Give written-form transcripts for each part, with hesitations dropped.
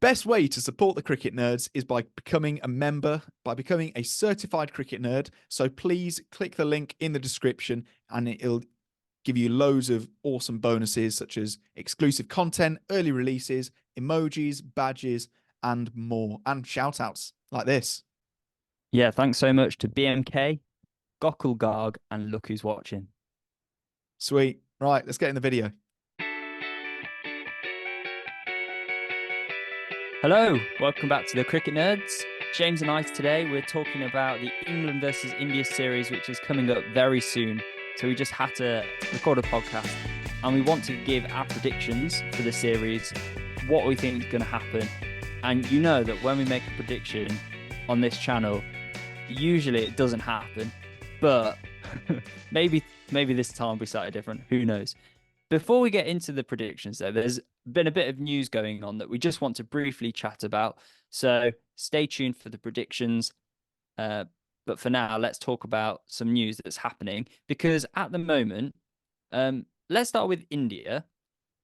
best way to support the Cricket Nerds is by becoming a member, by becoming a certified cricket nerd. So please click the link in the description and it'll give you loads of awesome bonuses such as exclusive content, early releases, emojis, badges, and more, and shout outs like this. Yeah, thanks so much to BMK, Gokul Garg, and Look Who's Watching. Sweet. Right, let's get in the video. Hello, welcome back to the Cricket Nerds. James and I today, we're talking about the England versus India series, which is coming up very soon. So we just had to record a podcast and we want to give our predictions for the series, what we think is going to happen. And you know that when we make a prediction on this channel, usually it doesn't happen, but maybe this time will be slightly different. Who knows? Before we get into the predictions, though, there's been a bit of news going on that we just want to briefly chat about. So stay tuned for the predictions. But for now, let's talk about some news that's happening. Because at the moment, let's start with India,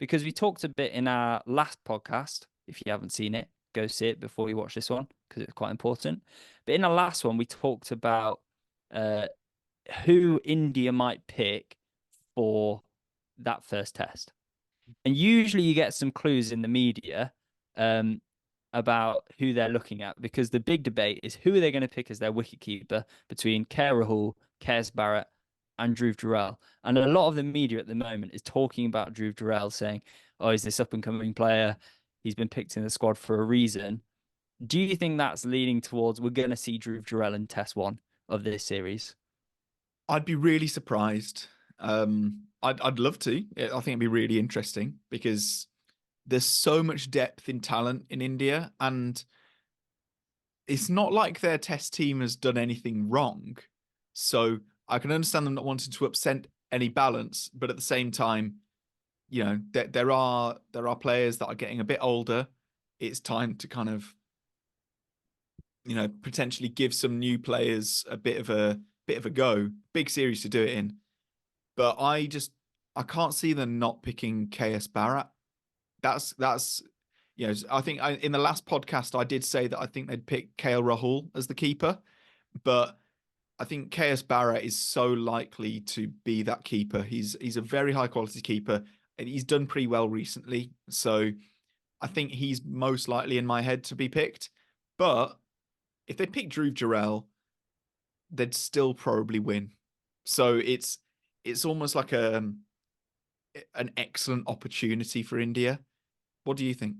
because we talked a bit in our last podcast. If you haven't seen it, go see it before you watch this one, because it's quite important. But in our last one, we talked about who India might pick for that first test. And usually you get some clues in the media about who they're looking at, because the big debate is who are they going to pick as their wicketkeeper between Rahul, Bharat, and Dhruv Jurel. And a lot of the media at the moment is talking about Dhruv Jurel, saying, oh, he's this up-and-coming player. He's been picked in the squad for a reason. Do you think that's leading towards we're going to see Dhruv Jurel in test one of this series? I'd be really surprised. I'd love to. I think it'd be really interesting because there's so much depth in talent in India, and it's not like their test team has done anything wrong. So I can understand them not wanting to upset any balance, but at the same time, you know, there are players that are getting a bit older. It's time to kind of, you know, potentially give some new players a bit of a go. Big series to do it in. But I can't see them not picking Bharat. That's you know, I think in the last podcast I did say that I think they'd pick Rahul as the keeper, but I think Bharat is so likely to be that keeper. He's a very high quality keeper, and he's done pretty well recently. So I think he's most likely in my head to be picked. But if they pick Dhruv Jurel, they'd still probably win. So it's almost like an excellent opportunity for India. What do you think?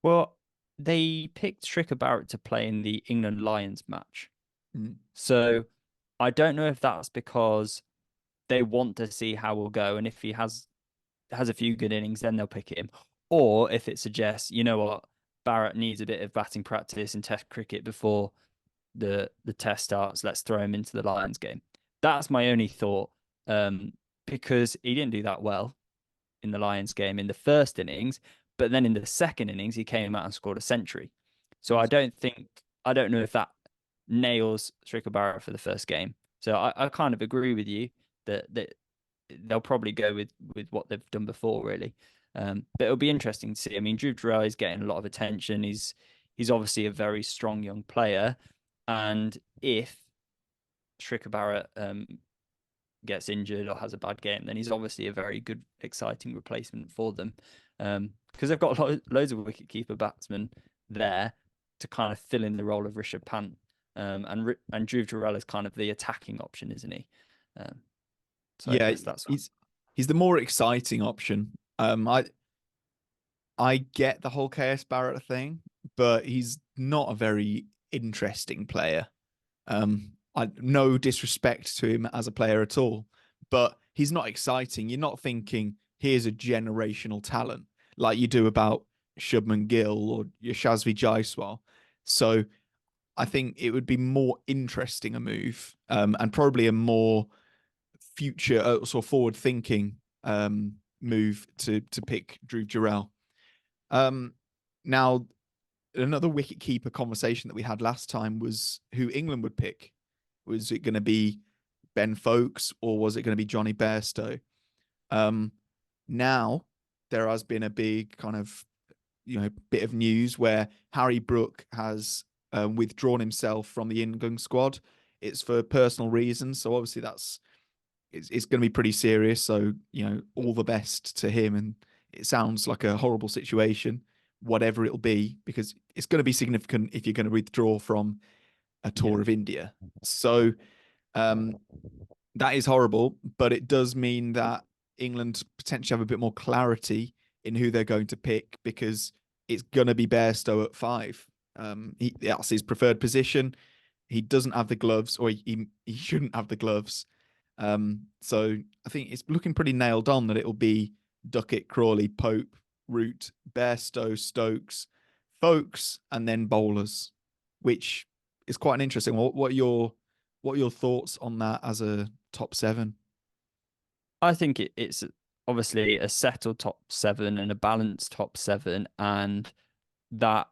Well, they picked Stricker Barrett to play in the England Lions match. Mm. So I don't know if that's because they want to see how we'll go, and if he has a few good innings, then they'll pick him. Or if it suggests, you know what, Barrett needs a bit of batting practice in Test cricket before the test starts. Let's throw him into the Lions game. That's my only thought, because he didn't do that well in the Lions game in the first innings, but then in the second innings he came out and scored a century. So I don't know if that nails Stricker Barrett for the first game. So I kind of agree with you that they'll probably go with what they've done before, really. But it'll be interesting to see. I mean, Dhruv Jurel is getting a lot of attention. He's obviously a very strong young player, and if Stricker Barrett gets injured or has a bad game, then he's obviously a very good, exciting replacement for them, because they've got loads of wicketkeeper batsmen there to kind of fill in the role of Rishabh Pant, and Dhruv Jurel is kind of the attacking option, isn't he? So Yeah, I guess that's he's the more exciting option. I get the whole Barrett thing, but he's not a very interesting player. No disrespect to him as a player at all, but he's not exciting. You're not thinking here's a generational talent like you do about Shubman Gill or Yashasvi Jaiswal. So I think it would be more interesting a move, and probably a more future sort of forward thinking move to pick Dhruv Jurel. Now, another wicketkeeper conversation that we had last time was who England would pick. Was it going to be Ben Folkes or was it going to be Johnny Bairstow? Now there has been a big kind of, bit of news where Harry Brook has withdrawn himself from the England squad. It's for personal reasons, so obviously it's going to be pretty serious. So all the best to him. And it sounds like a horrible situation, whatever it'll be, because it's going to be significant if you're going to withdraw from a tour of India. So that is horrible, but it does mean that England potentially have a bit more clarity in who they're going to pick, because it's going to be Bairstow at 5. That's his preferred position. He doesn't have the gloves, or he shouldn't have the gloves. So I think it's looking pretty nailed on that it'll be Duckett, Crawley, Pope, Root, Bairstow, Stokes, Folkes, and then bowlers, which is quite an interesting. What are your thoughts on that as a top 7? I think it's obviously a settled top 7 and a balanced top 7, and that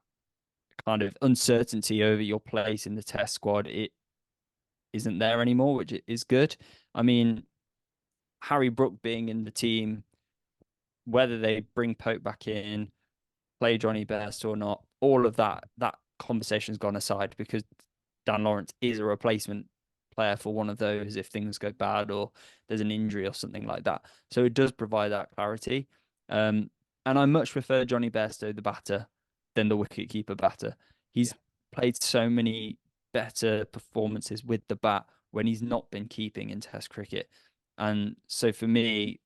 kind of uncertainty over your place in the test squad, it isn't there anymore, which is good. I mean, Harry Brook being in the team, whether they bring Pope back in, play Johnny Best or not, all of that conversation's gone aside, because Dan Lawrence is a replacement player for one of those if things go bad or there's an injury or something like that. So it does provide that clarity. And I much prefer Johnny Bairstow, the batter, than the wicket-keeper batter. He's played so many better performances with the bat when he's not been keeping in Test cricket. And so for me,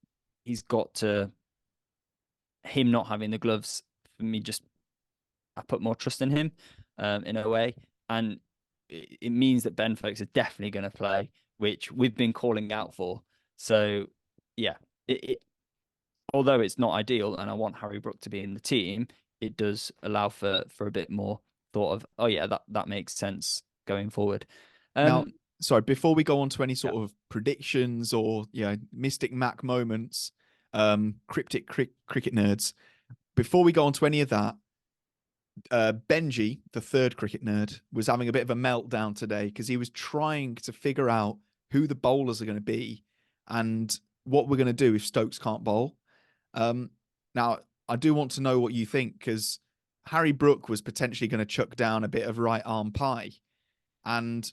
him not having the gloves, for me, just I put more trust in him in a way. And it means that Ben Folkes are definitely going to play, which we've been calling out for. So, yeah, although it's not ideal and I want Harry Brook to be in the team, it does allow for a bit more thought of, oh, yeah, that makes sense going forward. Now, sorry, before we go on to any sort of predictions or Mystic Mac moments, cryptic cricket nerds, before we go on to any of that, Benji, the third cricket nerd, was having a bit of a meltdown today because he was trying to figure out who the bowlers are going to be and what we're going to do if Stokes can't bowl. Now, I do want to know what you think, because Harry Brook was potentially going to chuck down a bit of right arm pie. And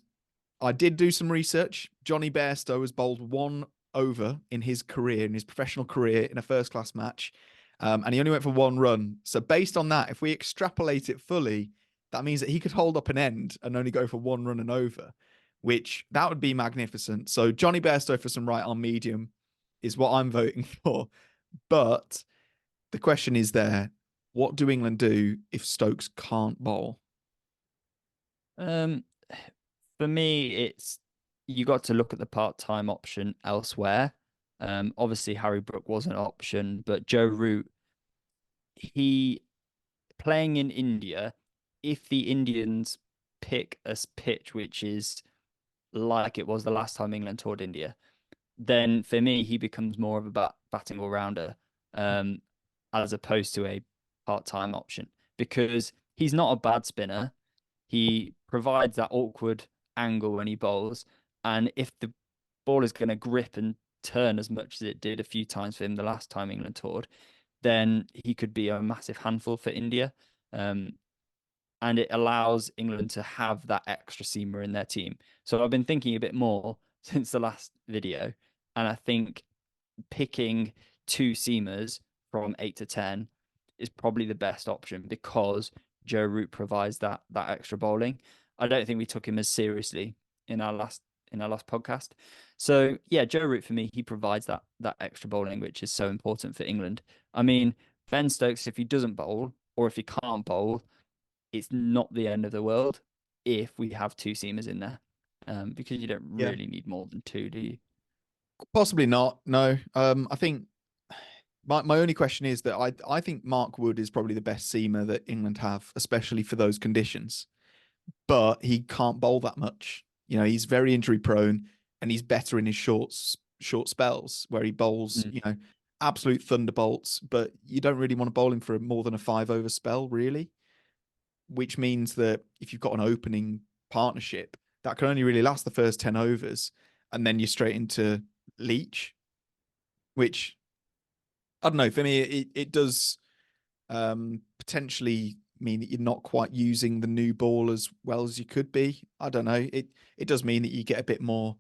I did do some research. Johnny Bairstow has bowled 1 over in his career, in his professional career, in a first-class match. And he only went for 1 run. So based on that, if we extrapolate it fully, that means that he could hold up an end and only go for 1 run and over, which that would be magnificent. So Johnny Bairstow for some right arm medium is what I'm voting for. But the question is there, what do England do if Stokes can't bowl? For me, it's you got to look at the part-time option elsewhere. Obviously Harry Brook was an option, but Joe Root, he playing in India, if the Indians pick a pitch which is like it was the last time England toured India, then for me he becomes more of a batting all-rounder, as opposed to a part-time option, because he's not a bad spinner. He provides that awkward angle when he bowls, and if the ball is going to grip and turn as much as it did a few times for him the last time England toured, then he could be a massive handful for India. And it allows England to have that extra seamer in their team. So I've been thinking a bit more since the last video, and I think picking 2 seamers from 8 to 10 is probably the best option, because Joe Root provides that extra bowling. I don't think we took him as seriously in our last podcast. So yeah, Joe Root for me, he provides that extra bowling, which is so important for England. I mean, Ben Stokes, if he doesn't bowl or if he can't bowl, it's not the end of the world if we have 2 seamers in there, because you don't really need more than 2, do you? Possibly not. No. I think my only question is that I think Mark Wood is probably the best seamer that England have, especially for those conditions. But he can't bowl that much. He's very injury prone, and he's better in his short spells where he bowls, absolute thunderbolts. But you don't really want to bowl him for more than a 5-over spell, really. Which means that if you've got an opening partnership, that can only really last the first 10 overs, and then you're straight into Leach, which I don't know. For me, it does potentially mean that you're not quite using the new ball as well as you could be. I don't know. It does mean that you get a bit more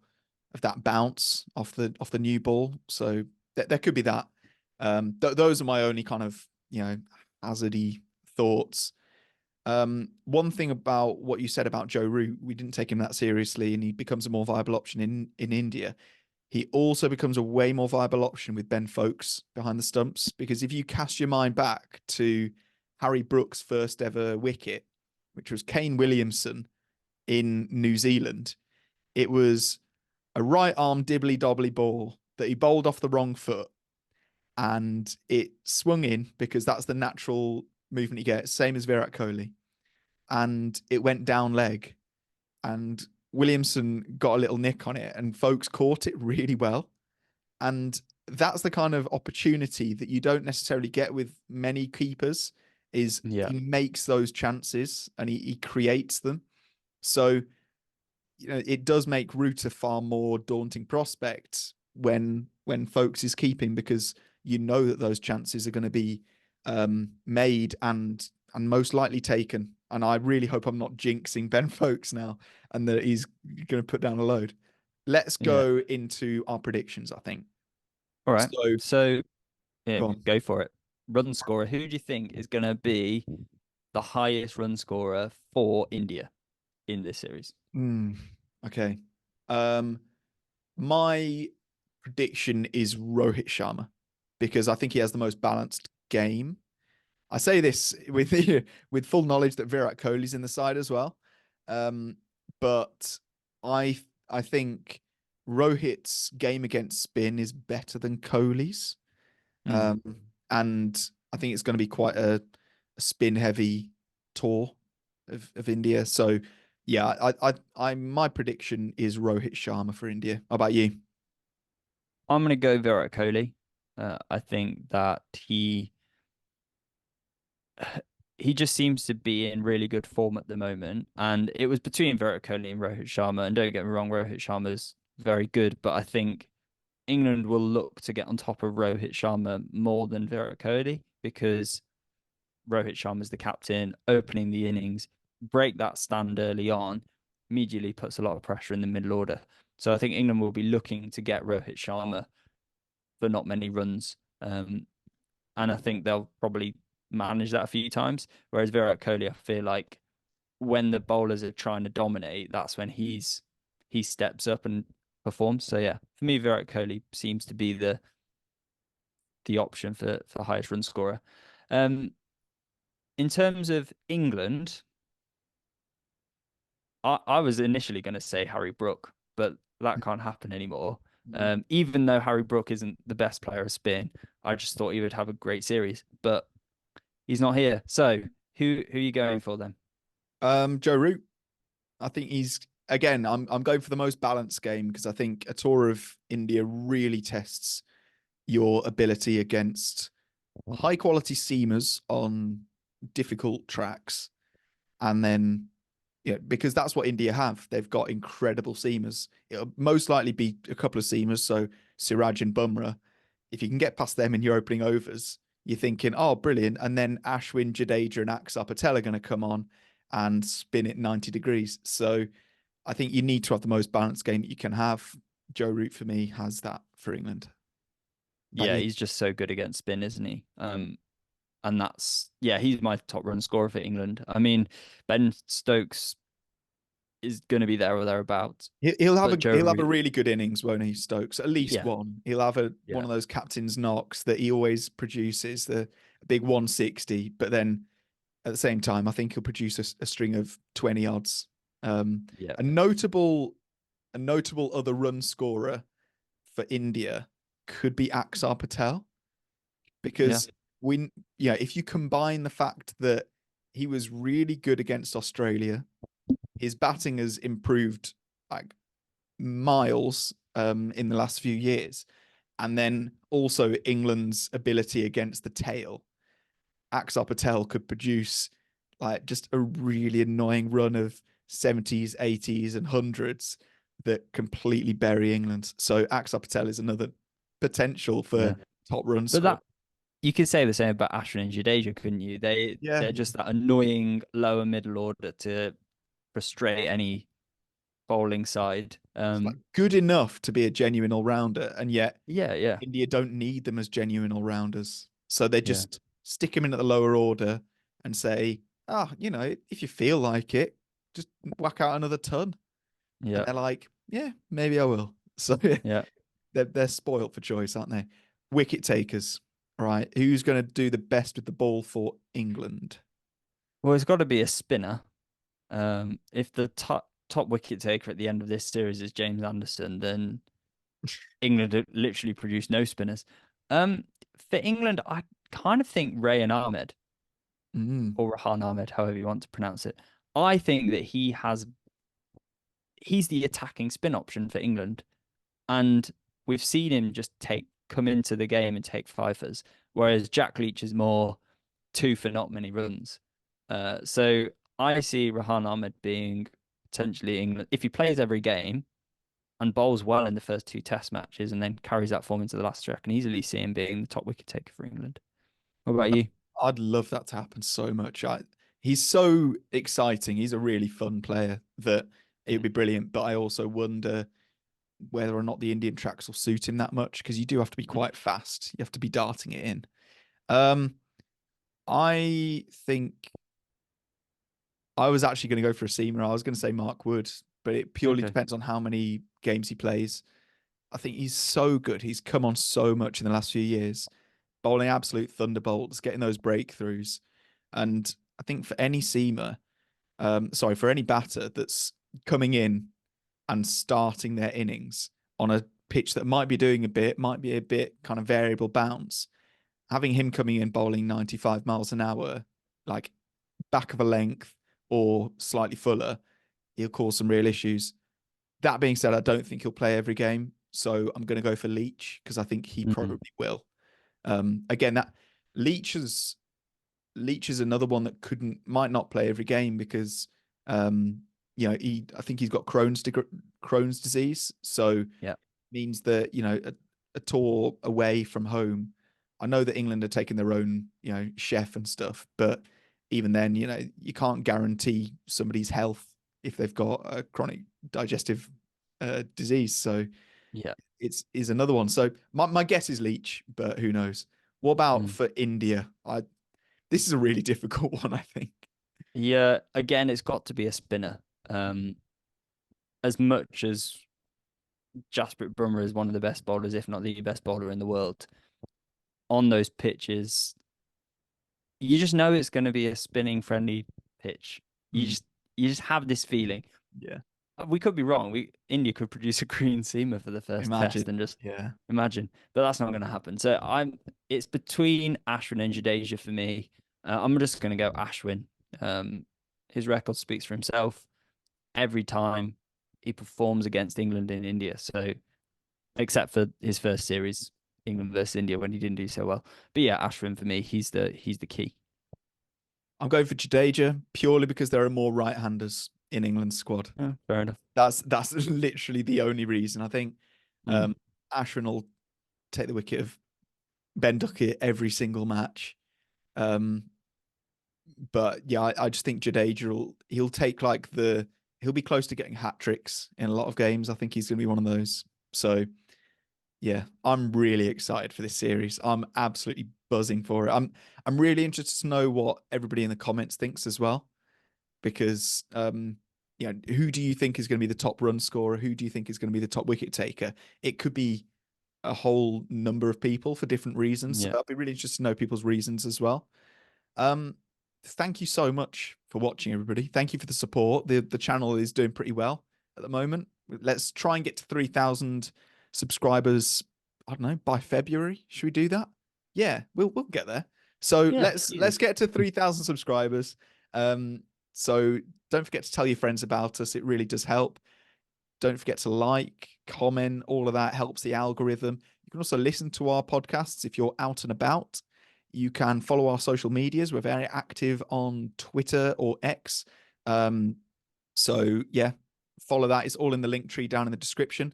of that bounce off the new ball. So there could be that. Those are my only kind of hazardy thoughts. One thing about what you said about Joe Root, we didn't take him that seriously, and he becomes a more viable option in India. He also becomes a way more viable option with Ben Foakes behind the stumps, because if you cast your mind back to Harry Brook's first ever wicket, which was Kane Williamson in New Zealand, it was a right arm dibbly dobbly ball that he bowled off the wrong foot, and it swung in because that's the natural movement you get, same as Virat Kohli, and it went down leg, and Williamson got a little nick on it, and Foakes caught it really well. And that's the kind of opportunity that you don't necessarily get with many keepers, is Yeah. he makes those chances and he creates them. So, it does make Root a far more daunting prospect when Foakes is keeping, because you know that those chances are going to be made and most likely taken. And I really hope I'm not jinxing Ben Foakes now and that he's going to put down a load. Let's Yeah. go into our predictions, I think. All right. So, So yeah, go on. go for it. Run scorer. Who do you think is going to be the highest run scorer for India in this series? Okay. Um, my prediction is Rohit Sharma, because I think he has the most balanced game. I say this with with full knowledge that Virat Kohli's in the side as well. But I think Rohit's game against spin is better than Kohli's. Mm. Um, and I think it's going to be quite a spin heavy tour of India. So yeah, I my prediction is Rohit Sharma for India. How about you? I'm going to go Virat Kohli. I think that he just seems to be in really good form at the moment. And it was between Virat Kohli and Rohit Sharma. And don't get me wrong, Rohit Sharma's very good, but I think England will look to get on top of Rohit Sharma more than Virat Kohli, because Rohit Sharma's the captain, opening the innings, break that stand early on, immediately puts a lot of pressure in the middle order. So I think England will be looking to get Rohit Sharma for not many runs. And I think they'll probably manage that a few times. Whereas Virat Kohli, I feel like when the bowlers are trying to dominate, that's when he steps up and performs. So yeah, for me, Virat Kohli seems to be the option for highest run scorer. In terms of England, I was initially going to say Harry Brook, but that can't happen anymore. Even though Harry Brook isn't the best player of spin, I just thought he would have a great series, but he's not here. So who are you going for then? Joe Root. I think he's, again, I'm going for the most balanced game, because I think a tour of India really tests your ability against high quality seamers on difficult tracks. And then, because that's what India have. They've got incredible seamers. It'll most likely be a couple of seamers. So Siraj and Bumrah. If you can get past them in your opening overs, you're thinking, oh, brilliant. And then Ashwin, Jadeja, and Axar Patel are going to come on and spin it 90 degrees. So I think you need to have the most balanced game that you can have. Joe Root, for me, has that for England. About Yeah, you? he's just so good against spin, isn't he? And he's my top run scorer for England. I mean, Ben Stokes is going to be there or thereabouts, He'll have but Joe he'll have a Root, really good innings, won't he, Stokes? At least yeah, one. He'll have one yeah, of those captain's knocks that he always produces, the big 160. But then at the same time, I think he'll produce a string of 20 odds. yeah, A notable other run scorer for India could be Axar Patel, yeah, because if you combine the fact that he was really good against Australia, his batting has improved like miles in the last few years, and then also England's ability against the tail, Axar Patel could produce like just a really annoying run of 70s, 80s, and hundreds that completely bury England. So Axar Patel is another potential for yeah. top run But score. You could say the same about Ashwin and Jadeja, couldn't you? Yeah, They're just that annoying lower middle order to frustrate any bowling side. it's like good enough to be a genuine all rounder, and yet Yeah, yeah, India don't need them as genuine all rounders. So they yeah, just stick them in at the lower order and say, "Ah, you know, if you feel like it, just whack out another ton." And yeah, they're like, "Yeah, maybe I will." So yeah. they're spoiled for choice, aren't they? Wicket takers, right? Who's going to do the best with the ball for England? Well, it's got to be a spinner. If the top wicket taker at the end of this series is James Anderson, then England have literally produced no spinners. Um, for England, I kind of think Ray and Ahmed, Mm, or Rahan Ahmed, however you want to pronounce it. I think that he's the attacking spin option for England. And we've seen him just come into the game and take fifers, whereas Jack Leach is more two for not many runs. So I see Rahan Ahmed being potentially England if he plays every game and bowls well in the first two Test matches and then carries that form into the last three. I can easily see him being the top wicket taker for England. What about you? I'd love that to happen so much. He's so exciting. He's a really fun player that it would Mm. be brilliant. But I also wonder whether or not the Indian tracks will suit him that much because you do have to be quite fast. You have to be darting it in. Um, I think I was actually going to go for a seamer. I was going to say Mark Wood, but it purely Okay. depends on how many games he plays. I think he's so good. He's come on so much in the last few years, bowling absolute thunderbolts, getting those breakthroughs. And I think for any seamer, sorry, for any batter that's coming in and starting their innings on a pitch that might be doing a bit, might be a bit kind of variable bounce, having him coming in bowling 95 miles an hour, like back of a length or slightly fuller, he'll cause some real issues. That being said, I don't think he'll play every game. So I'm going to go for Leach because I think he Mm. probably will. Again, that Leach is Leach is another one that might not play every game because I think he's got Crohn's disease, so Yeah. means that a tour away from home. I know that England are taking their own chef and stuff, but even then, you can't guarantee somebody's health if they've got a chronic digestive disease. So Yeah. it's is another one. So my guess is Leach, but who knows? What about Mm. for India? This is a really difficult one, I think. Yeah. Again, it's got to be a spinner. Um, as much as Jasprit Bumrah is one of the best bowlers, if not the best bowler in the world, on those pitches, you just know it's going to be a spinning friendly pitch. You Mm, just you just have this feeling. yeah. We could be wrong. India could produce a green seamer for the first test Imagine. and just Yeah. imagine, but that's not going to happen. So it's between Ashwin and Jadeja for me. I'm just going to go Ashwin. His record speaks for himself every time he performs against England in India. So except for his first series, England versus India, when he didn't do so well. But yeah, Ashwin for me, he's the key. I'm going for Jadeja purely because there are more right-handers in England's squad. Yeah, fair enough. That's literally the only reason. I think Mm. Ashwin will take the wicket of Ben Duckett every single match. Um, but yeah, I just think Jadeja he'll take he'll be close to getting hat tricks in a lot of games. I think he's going to be one of those. So yeah, I'm really excited for this series. I'm absolutely buzzing for it. I'm really interested to know what everybody in the comments thinks as well, because who do you think is going to be the top run scorer? Who do you think is going to be the top wicket taker? It could be a whole number of people for different reasons. So Yeah. I'd be really interested to know people's reasons as well. Um, Thank you so much for watching, everybody. Thank you for the support. The channel is doing pretty well at the moment. Let's try and get to 3,000 subscribers. I don't know, by February. Should we do that? Yeah, we'll get there. So Yeah, let's easy. get to 3,000 subscribers. So don't forget to tell your friends about us. It really does help. Don't forget to like, comment, all of that helps the algorithm. You can also listen to our podcasts if you're out and about. You can follow our social medias. We're very active on Twitter or X. So yeah, follow that. It's all in the link tree down in the description.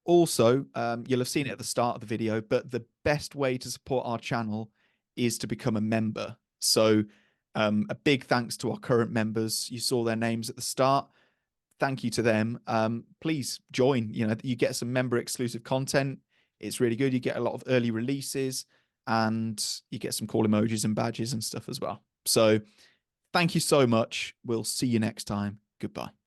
Also, you'll have seen it at the start of the video, but the best way to support our channel is to become a member. So a big thanks to our current members. You saw their names at the start. Thank you to them. Please join. You get some member exclusive content. It's really good. You get a lot of early releases, and you get some cool emojis and badges and stuff as well. So thank you so much. We'll see you next time. Goodbye.